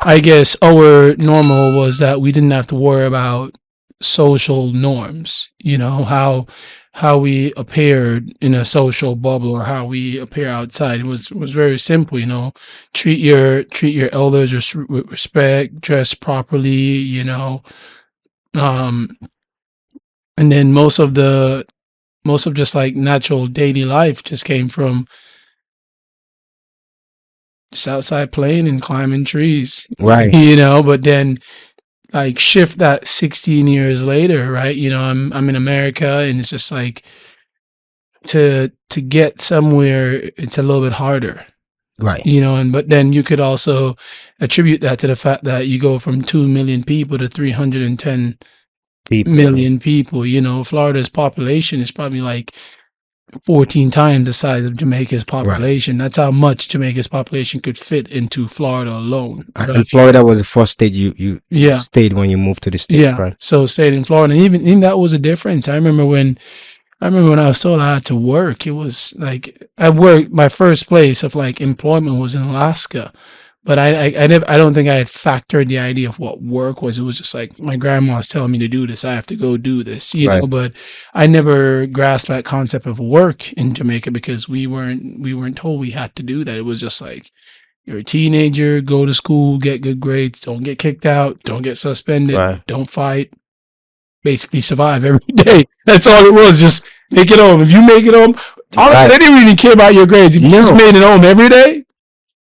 I guess our normal was that we didn't have to worry about social norms, how we appeared in a social bubble or how we appear outside. It was very simple, treat your elders with respect, dress properly, um and then most of just like natural daily life just came from just outside playing and climbing trees, Right. but then like shift that 16 years later, right? I'm in America, and it's just like to get somewhere, it's a little bit harder, Right. and but then you could also attribute that to the fact that you go from 2 million people to 310 People. million people. Florida's population is probably like 14 times the size of Jamaica's Right. population. That's how much Jamaica's population could fit into Florida alone. And Florida was the first state you Yeah. stayed when you moved to the state, Yeah. right? So stayed in Florida. And even that was a difference. I remember when I was told I had to work, it was like I worked my first place of like employment was in Alaska. But I never I don't think I had factored the idea of what work was. It was just like my grandma was telling me to do this. I have to go do this, Right. but I never grasped that concept of work in Jamaica because we weren't told we had to do that. It was just like you're a teenager, go to school, get good grades, don't get kicked out, don't get suspended, Right. don't fight, basically survive every day. That's all it was. Just make it home. If you make it home, honestly, they Right. didn't really care about your grades. If you just No. made it home every day,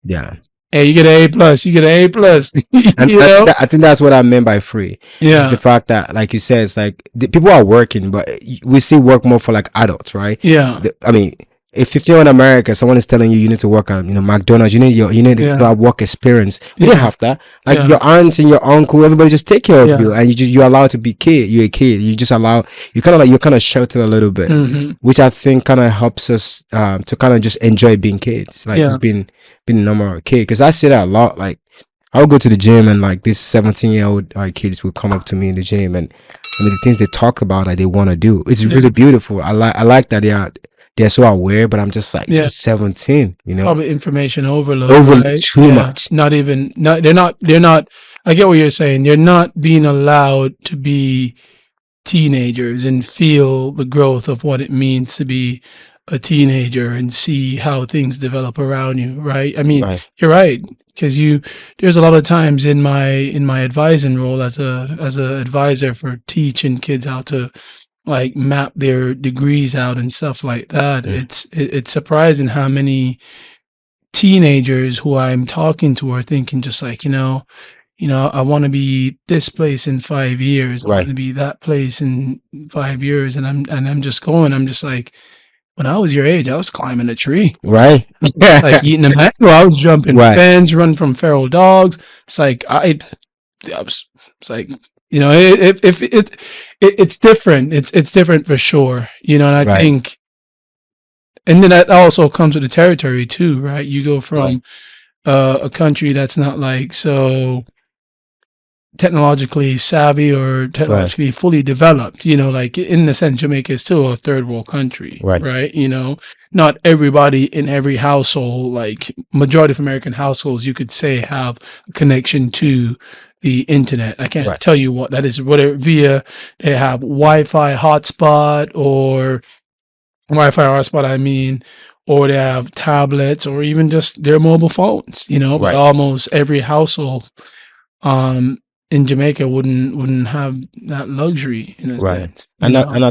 Yeah. hey, you get an A plus. You get an A plus. And I think that's what I meant by free. It's the Yeah. fact that, like you said, it's like people are working, but we see work more for like adults, right? Yeah. I mean, if you're in America, someone is telling you need to work at McDonald's, you need to Yeah. have work experience. We Yeah. don't have that. Like Yeah. your aunts and your uncle, everybody just take care of Yeah. you, and you're allowed to be kid. You're a kid. You just allow you're kind of sheltered a little bit, hmm which I think kind of helps us to kind of just enjoy being kids, like Yeah. just being a normal kid. Because I see that a lot. Like I would go to the gym and like this 17-year-old like kids would come up to me in the gym, and I mean the things they talk about that they want to do. It's Yeah. really beautiful. I like that they're so aware, but I'm just like Yeah. you're 17, Probably information overload, over right? too Yeah. much. Not even. Not. They're not. I get what you're saying. They're not being allowed to be teenagers and feel the growth of what it means to be a teenager and see how things develop around you, right? I mean, Right, you're right, because there's a lot of times in my advising role as a advisor for teaching kids how to like map their degrees out and stuff like that. mm, It's surprising how many teenagers who I'm talking to are thinking just like, I want to be this place in 5 years. I want right, to be that place in 5 years. And I'm just like, when I was your age, I was climbing a tree, right, like eating a mango. I was jumping right, fence, running from feral dogs. It's like it's like, it's different. It's different for sure. And I right, think, and then that also comes with the territory too, right? You go right, from a country that's not like so technologically savvy or right, technologically fully developed, like in the sense Jamaica is still a third world country, right, right? Not everybody in every household, like majority of American households, you could say have a connection to the internet. I can't right, tell you what that is, whether via they have Wi-Fi hotspot or Wi-Fi hotspot, I mean, or they have tablets or even just their mobile phones, but right, almost every household um in Jamaica wouldn't have that luxury in a right. sense, And I